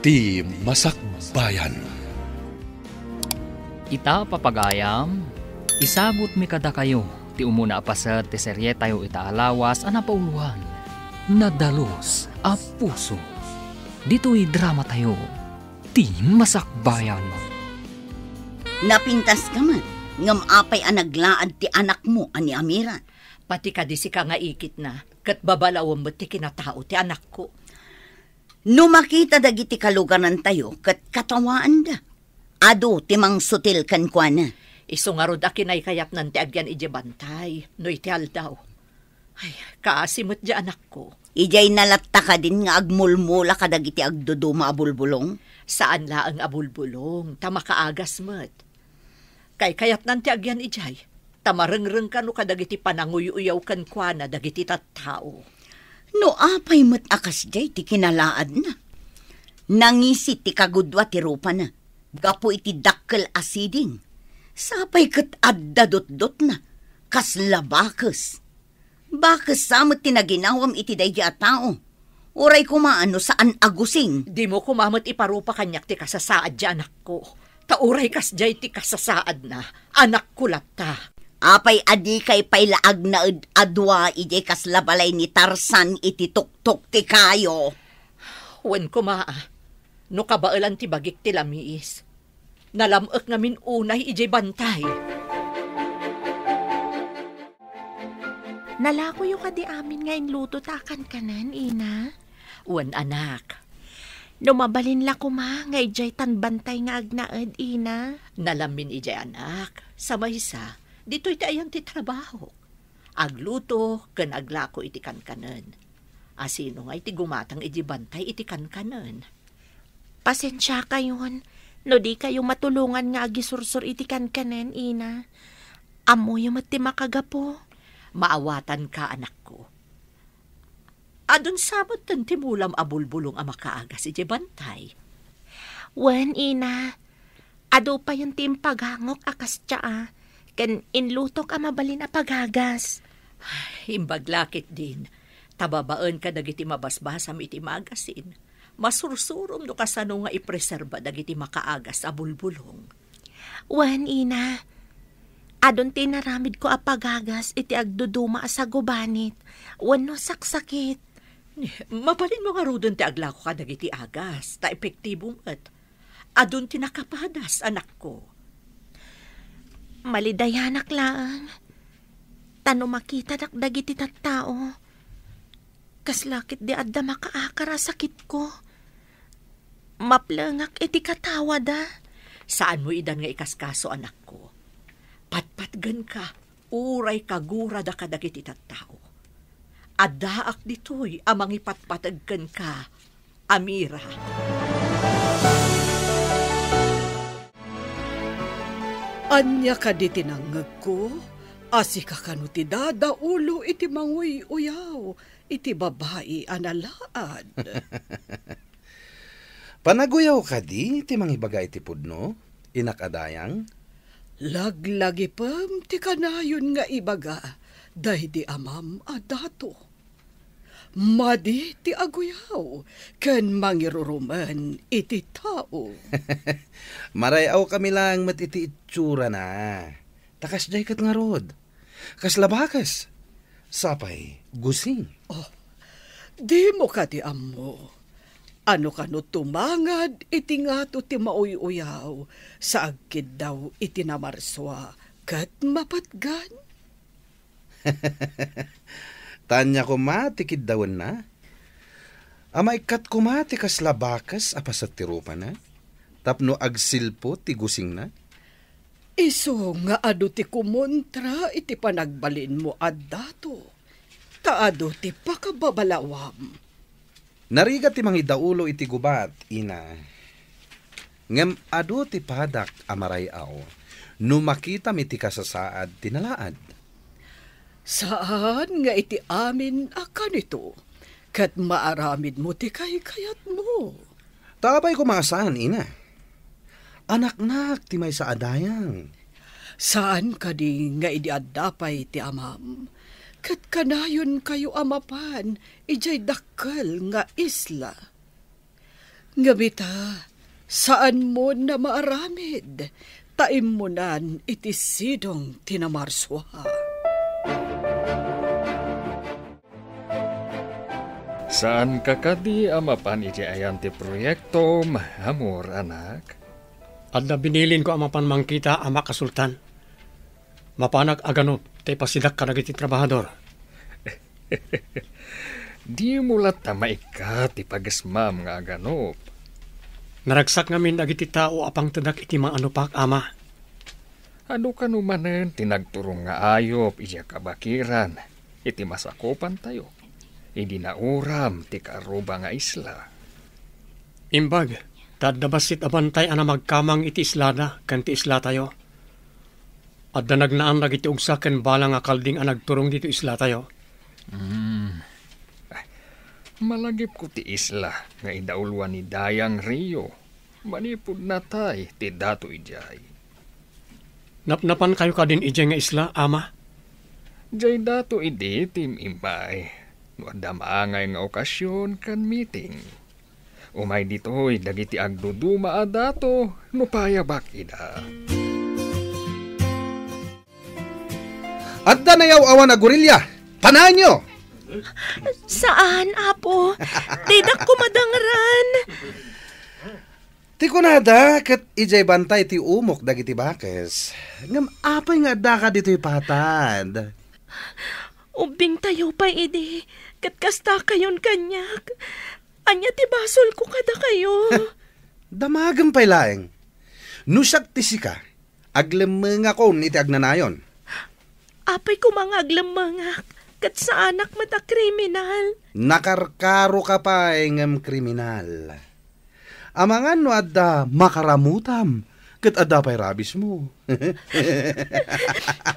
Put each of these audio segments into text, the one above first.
Ti Masakbayan. Ita papagayam, isabot mi kada kayo, ti umuna apasat ti serye tayo itaalawas anapauluhan, nadalos a puso. Dito'y drama tayo, ti Masakbayan. Napintas ka man, ngam apay ang naglaad ti anak mo, ani Amira. Pati ka di si ka nga ikit na, kat babalawang mo ti kinatao ti anak ko. No makita dagiti kalugaran tayo, kat katawaan da. Ado, timang sutil kan kwa na. Iso nga rod akin ay kayap nan ti agyan ije bantay, no iti aldaw. Ay, kaasimot di anak ko. Ijay nalatta ka din nga agmulmula ka dagiti agduduma abulbulong. Saan la ang abulbulong, tama kaagas mat. Kay kayap nan ti agyan ijay, tamarengreng ka no kadagiti pananguy-uyaw kan kwa na dagiti tattao. No apay mat akas jay ti kinalaad na. Nangisi ti kagudwa ti rupa na. Gapo iti dakkel asiding. Sapay kat addadot-dot na. Kas labakes. Bakes samot ti naginawam iti dayja tao. Uray kumaano saan agusing. Di mo kumamot iparupa kanyak ti kasasaad di anak ko. Tauray kas jay ti kasasaad na. Anak ko lapta. Apay adi kay paylaag na adwa ijay kaslabalay ni Tarzan iti tuktok ti kayo. Wen kumaa, no kabailan ti bagik ti lamiis. Nalamok ngamin unay ijay bantay. Nalako yung kadi amin ngayon luto takan kanan, ina. Wen anak. No mabalin la kuma, nga ijay tan bantay nga agnaad, ina. Nalamin ijay anak, sa maysa. Dito iti ayang ti trabaho. Agluto, kan aglako iti kankanan. Asino nga iti gumatang iti bantay iti kankanan. Pasensya kayon, no di kayo matulungan nga agisursur iti kankanan, ina. Amo yung mati makagapo. Maawatan ka, anak ko. Adun sabot tan timulam abulbulong ang makaagas iti bantay. Wen, ina. Ado pa yung timpagangok akas tsa kan inlutok ang mabalin a pagagas. Imbaglakit din. Tababaan ka dagiti mabasbasam iti magasin. Masursurom no kasano nga ipreserba dagiti makaagas a bulbulong. Wan, ina. Adon tinaramid ko a pagagas iti agduduma sa gubanit. Wan no saksakit. Mabalin mo nga rudon ti aglako ka dagiti agas. Ta epektibo mat. Adon tinakapadas, anak ko. Malidayanak lang. Tano makita dagiti tattao. Kaslakit di adda makaakara sakit ko. Maplangak iti katawa da. Saan mo idan nga ikaskaso, anak ko? Patpatgan ka, uray kagura da ka dagiti tattao. Adaak ditoy amang ipatpatagkan ka, Amira. Anya ka di tinangag ko, asi ka kanu ti dada ulo iti manguy uyaw, iti babae analaad. Panaguyaw ka di, ti mangibagay ti pudno, inakadayang? Laglagi pam ti kanayon nga ibaga, dahi di amam adato. Madi ti aguyaw, ken mangiruruman iti tao. Marayaw kami lang mat iti itsura na. Takas jay kat nga rod. Kas labakas. Sapay, gusing. Oh, di mo ka ti ammo. Ano ka no tumangad iti nga to ti mauy-uyaw sa agkid daw iti namarswa kat mapatgan. Tanya ko matikid dawan na. Amaikat ko matikas labakas apasat ti rupa na. Tapno agsilpo ti gusing na. Iso nga adu ti kumontra iti panagbalin mo addato. Taado ti pakababalawam. Nariga ti mangidaulo iti gubat, ina. Ngem adu ti padak amarayaw. No makita mi ti kasasaad tinalaad. Saan nga iti amin akan ito? Kat maaramid mo ti kayat mo. Tabay ko maasahan, ina. Anak-nak ti may sa adayang. Saan ka di nga idiadapay ti amam? Kat kanayon kayo amapan, ijay dakkel nga isla. Ngabita, saan mo na maaramid? Taim mo nan iti sidong tinamarswa. Saan ka kadi amapan iti ayan ti proyekto mahamor, anak? Adda binilin ko amapan mangkita ama kasultan. Mapanag aganop, tay pasidak ka nagiti trabahador. Di mo lata maikat ti pagasmam nga aganop. Naragsak ngamin dagiti tao apang tedak iti mga anupak ama. Ano ka numanen tinagturong nga ayop iya kabakiran. Iti masakopan tayo. Hindi na uram ti karuba nga isla. Imbag, tadabasit abantay ana magkamang iti islada kan ti isla tayo. Adda nagnaan dagiti ugsa ken bala nga kalding ang nagturong dito isla tayo. Malagip ko ti isla nga idaulwan ni Dayang Rio. Manipod na tay ti dato ijay. Napnapan kayo ka din ijay nga isla, ama? Jay dato idi tim impay. No adda maangay nga okasyon kan meeting. Umay ditoy dagiti agduduma a dato no payabak ida. Adda na yaw awan na gorilya. Panahan nyo! Saan, Apo? Tidak ko madangran. Ti kunada, kat ijay bantay ti umok dagiti bakes. Ngam apay nga adda ka dito'y patad. Ubing tayo pa, idi. Kat kasta kayon kanyak. Anya ti basol ko kada kayo. Damagang pay laeng. Nusak ti sika. Aglemeng ako iti agnanayon. Apay ko mga aglamangak. Kat sa anak mata kriminal. Nakarkaro ka pa ngam kriminal. Amangan no adda makaramutam. Kat adda pa'y rabis mo.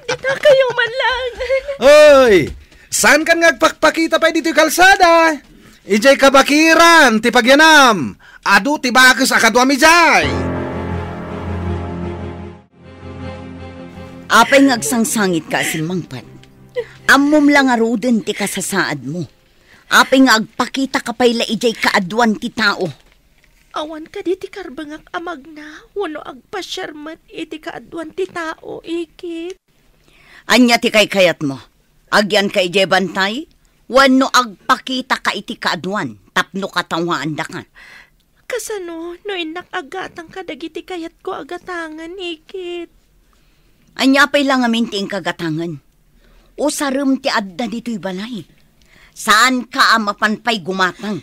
Dita kayo man lang. Oy! Saan kan ngagpakpakita pa dito'y kalsada? Ijay kabakiran, ti pagyanam. Adu ti bakes akadwami jay. Apay ngagsangsangit ka si Mangpat. Ammom lang aruden ti kasasaad mo. Apay nga agpakita ka pa'y laijay kaadwan ti tao. Awan ka di ti karbangak amag na. Wano agpasyarmat iti kaadwan ti tao, ikit. Anya ti kay kayat mo. Agyan kay ijay bantay. Wano agpakita ka iti kaadwan. Tapno katawaan da ka. Kasano, no inak agatang ka dagiti kayat ko agatangan, ikit. Anya pa'y lang aminting kagatangan. O sarum ti adda dito'y balay. Saan ka amapanpay gumatang?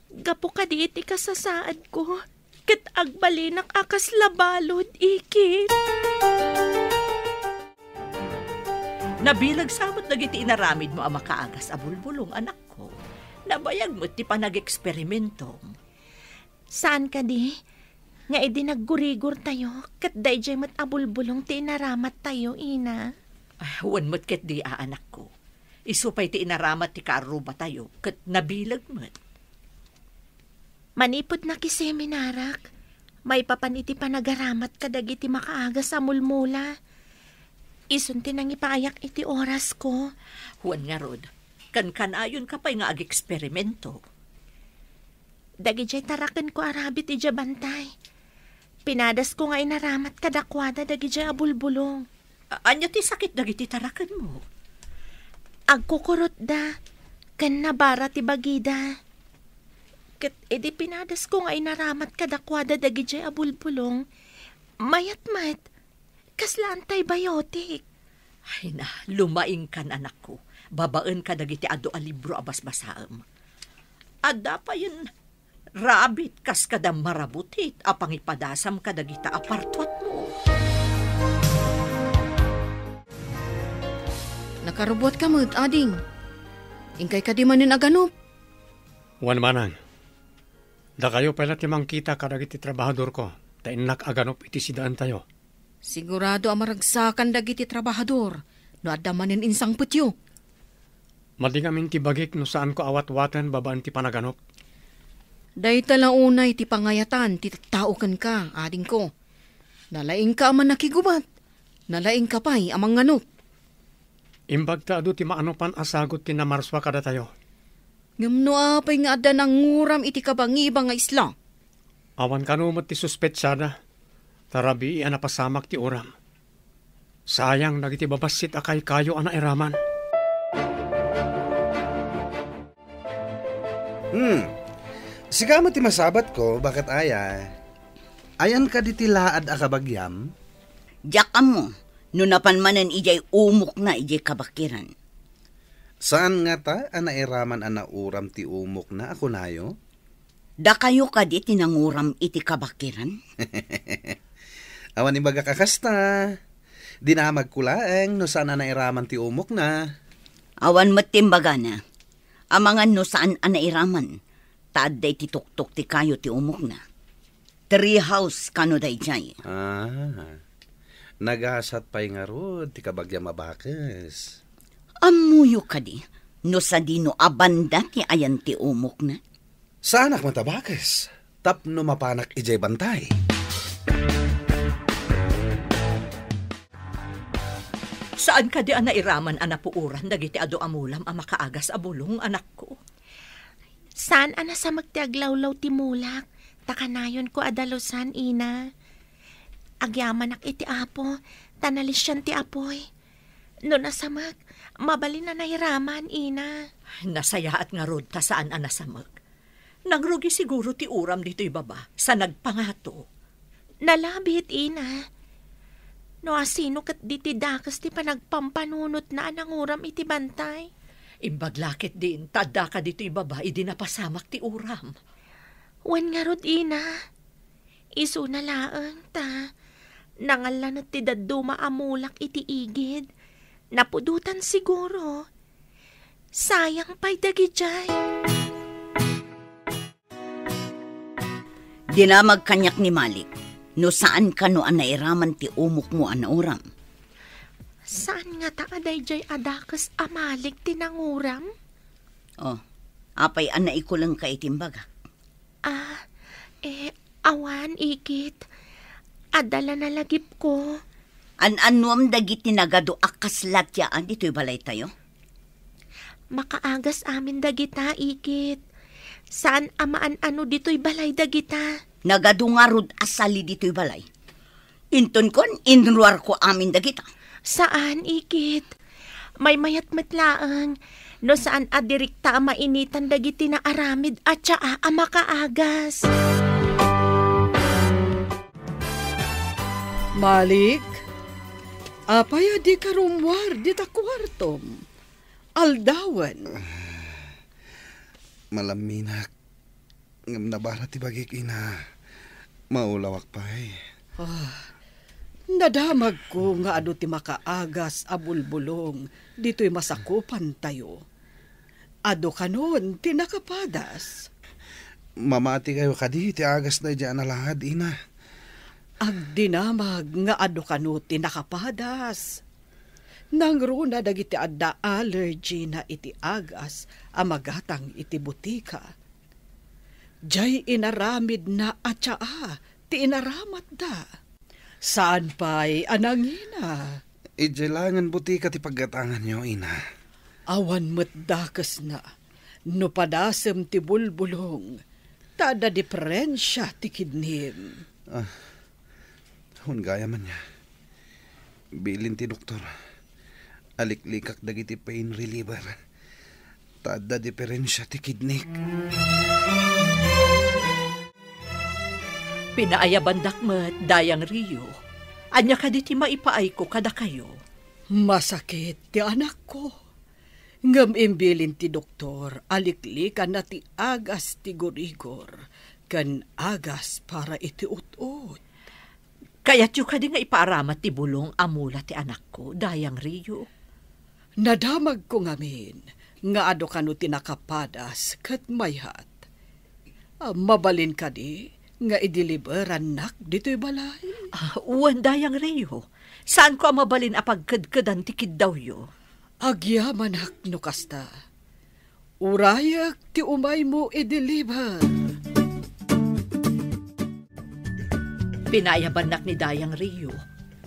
Gapo ka di iti kasasaad ko. Kat agbalinak akas labalod, ikit. Nabilag samot nagiti inaramid mo ang makaagas a bulbulong, anak ko. Nabayag mo ti pa nag-eksperimento. Saan ka di? Nga edi naggurigor tayo. Kat dayjay mat abulbulong ti inaramat tayo, ina. Huwan mo't ket di anak ko. Isupay ti inaramat ti karuba tayo. Kat nabilag mo't. Manipod na kiseminarak. May papan iti panagaramat kadag iti makaaga sa mulmula. Isunti nang ipaayak iti oras ko. Huwan nga rod. Kan-kanayon ka pa'y nga ag-eksperimento. Dagijay tarakan ko arabit iti bantay. Pinadas ko nga inaramat kadakwada dagijay abulbulong. Anya ti sakit dagiti tarakan mo? Agkukurot da. Kan nabara ti bagida. Ket edi pinadas ko nga inaramat kadakwada dagijay abulbulong. Mayat-mat. Kasla antibiotic. Ay na, lumaing kan anak ko. Babaan ka dagiti ado a libro abas-basaam. Adda pa yun, rabit kas kada marabutit apang ipadasam ka dagita apartwat mo. Nakarubot ka mo't, ading. Ingkay ka di manin aganop. Wan manang. Da kayo pala timang kita kadagiti trabahador ko. Tainak aganop iti sidaan tayo. Sigurado amaragsakan dagiti trabahador. No adda manin insang putyo. Madingamin ti bagik no saan ko awat-watan babaan ti panaganop. Day talaunay ti pangayatan ti taukan ka, ading ko. Nalaing ka man nakigubat. Nalaing ka pa'y amang ganop. Imbag ta adu ti maanopan asagot ti namarswa kada tayo. Ngamno apay nga adda nang nguram iti kabangibang nga isla. Awan kanumot ti suspetsada. Tarabi napasamak ti uram. Sayang nagiti babasit akay kayo iraman. Siga mo ti masabat ko, bakit aya? Ayan ka di tilaad akabagyam? Diyak mo, no napanmanan ijay umok na ijay kabakiran. Saan nga ta, iraman uram ti umok na ako nayo? Da kayo ka di tinanguram iti kabakiran? Awan imbaga kakasta. Di na magkulaeng no saan iraman ti umok na. Awan matimbaga na. Amangan no saan iraman. Taad day ti tuktok ti kayo ti umok na. Treehouse kano day jay. Nagasat pa'y nga rod, ti kabagya mabakas. Amuyo ka di, no sa di no abanda ti ayan ti umok na. Saanak matabakas, tapno mapanak ijay bantay. Saan ka di iraman puuran dagiti ado amulam ang makaagas a bulong anak ko? Saan sa magtiaglawlaw ti mulak? Takanayon ko adalosan, ina. Agyaman iti apo, tanalisyan ti apoy. No nasamag, mabalin na nairaman, ina. Nasayaat nga rod ta saan nasamag. Nangrugi siguro ti uram dito'y baba sa nagpangato. Nalabit, ina. No asino kat di ti dakas ti panagpampanunot na ananguram iti bantay. Imbaglakit din, tada ka dito'y baba, idi napasamak ti uram. Wan nga rod, ina. Isu na laang ta. Nangalan ti daduma amulak iti igid. Napudutan siguro. Sayang pa'y dagijay. Dinamag kanyak ni Malik. No saan ka no iraman ti umok mo uram? Saan nga ta aday jay adakas amalik tinanguram? Oh, apay ikulang ka itimbaga. Awan, ikit. Adala na lagip ko. Anuam dagiti nagado akaslat yaan dito'y balay tayo? Makaagas amin dagita, ikit. Saan amaan dito'y balay dagita? Nagado nga rod asali dito'y balay. Inton kon, inruar ko amin dagita. Saan, ikit? May mayat matlaang. No saan adirikta mainitan dagiti na aramid at syaa makaagas. Malik, apay di karumwar di ta kwartom. Aldawan. Malaminak. Ngam nabara ti bagik ina. Maulawak pa'y. Nadamag ko nga ti makaagas abulbulong dito'y masakupan tayo. Ado kanon tinakapadas. Mamati kayo kadi ti agas na dyan alahad ina. Agdinamag nga ado kano tinakapadas. Nangruna dagiti adda allergy na iti agas amagatang iti butika. Jay inaramid na atsaa ti inaramat da. Saan pa'y anangina? Ijelangan butika ti paggatangan nyo ina. Awan matdakas na, no padasem ti bulbulong, tada diferensya ti kidnim. Gaya man niya. Bilin ti doktor. Aliklikak dagiti pain reliever. Tada diferensya ti kidnik. Pinaayabandak met dayang Rio. Anya ka diti maipaay ko kada kayo. Masakit ti anak ko. Ngam imbilin ti doktor, aliklikan na ti agas ti gurigor, kan agas para iti ut-ut. Kaya't yung ka di nga ipaaramat ti bulong amula ti anak ko, dayang Rio. Nadamag ko ngamin, nga ado kano tinakapadas kat mayhat. Mabalin ka di, nga idiliberan nak dito'y balay. Uwan dayang Rio, saan ko mabalin apagkadkadan ti kiddaw yo? Agyaman no kasta. Urayak ti umay mo i-deliver. Pinayabanak ni dayang Rio.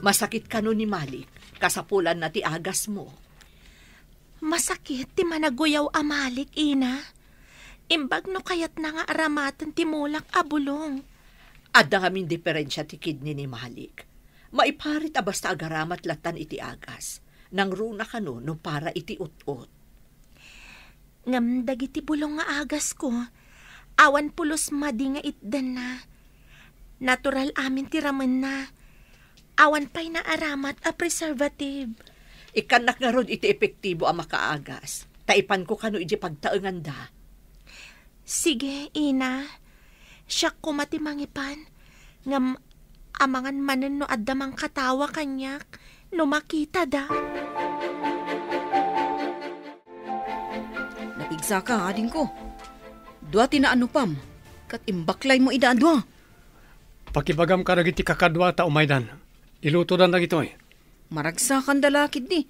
Masakit ka no ni Malik, kasapulan na ti agas mo. Masakit ti managuyaw a Malik, ina. Imbag no kayat na nga aramatan ti Mulak abulong. Adda ngamin diferensya ti kidney ni Malik. Maiparit a basta agaramat latan iti agas. Nang runa kano no para iti ut-ut. Ngam dagiti bulong nga agas ko, awan pulos madi nga itdan na. Natural amin ti ramen na. Awan pa'y na aramat a preservative. Ikanak nga ron iti epektibo ang makaagas. Taipan ko kano iti pagtaengan da. Sige, ina. Siya kumati mangipan. Ngam amangan manen no addamang katawa kanyak. No makita da. Napigsa ka, ading ko. Dua tinaanupam. Kat imbaklay mo idaan dua. Pakibagam ka nagiti kakadwa ta umaydan. Iluto dan na gitoy. Maragsakan dalakid ni.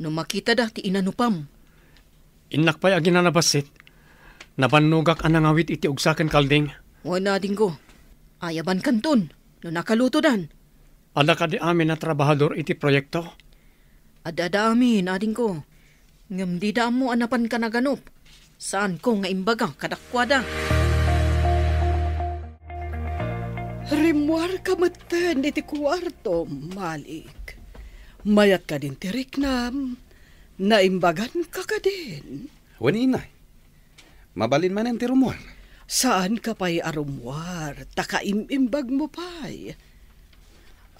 No makita da ti inanupam. Inak pa'y agin na nabasit. Nabanugak ang nangawit iti ugsaken kalding. Wala ading ko. Ayaban kanton. No nakaluto dan. Ada ka di amin na trabahador iti proyekto. Adada amin, ading ko. Ngam di da mo anapan ka na ganop. Saan ko nga imbaga kadakwada. Rimwar ka matan iti kwarto, Malik. Mayat ka din tiriknam. Naimbagan ka din. Waninay, mabalin man ang tirumwar. Saan ka pa'y arumwar? Takaimimbag mo pa'y.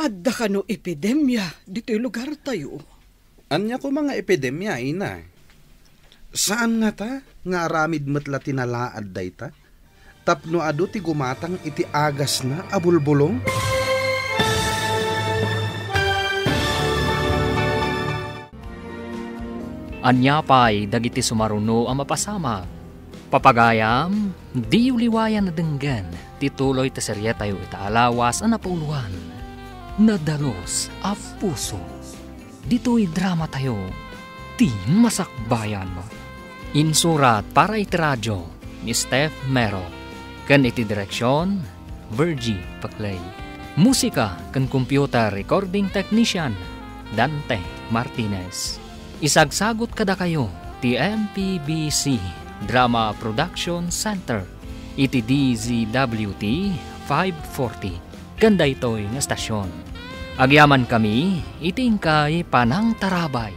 Adda ka no epidemya dito lugar tayo. Anya ko mga epidemya, ina. Saan nga ta? Nga aramid matla tinalaad day ta? Tapno ado ti gumatang iti agas na abulbulong? Anya pa'y dagiti sumaruno ang mapasama. Papagayam, di uliwayan na denggan, tituloy ta serye tayo itaalawas ang napuluhan. Nadalos a puso. Dito'y drama tayo, ti masakbayan. Insurat para iti radyo ni Steph Mero. Kan iti direksyon, Virgie Paclay. Musika kan computer recording technician, Dante Martinez. Isagsagot kada kayo, ti MPBC Drama Production Center, iti DZWT 540. Ganda ito'y nga stasyon. Agyaman kami, iting kay Panang Tarabay.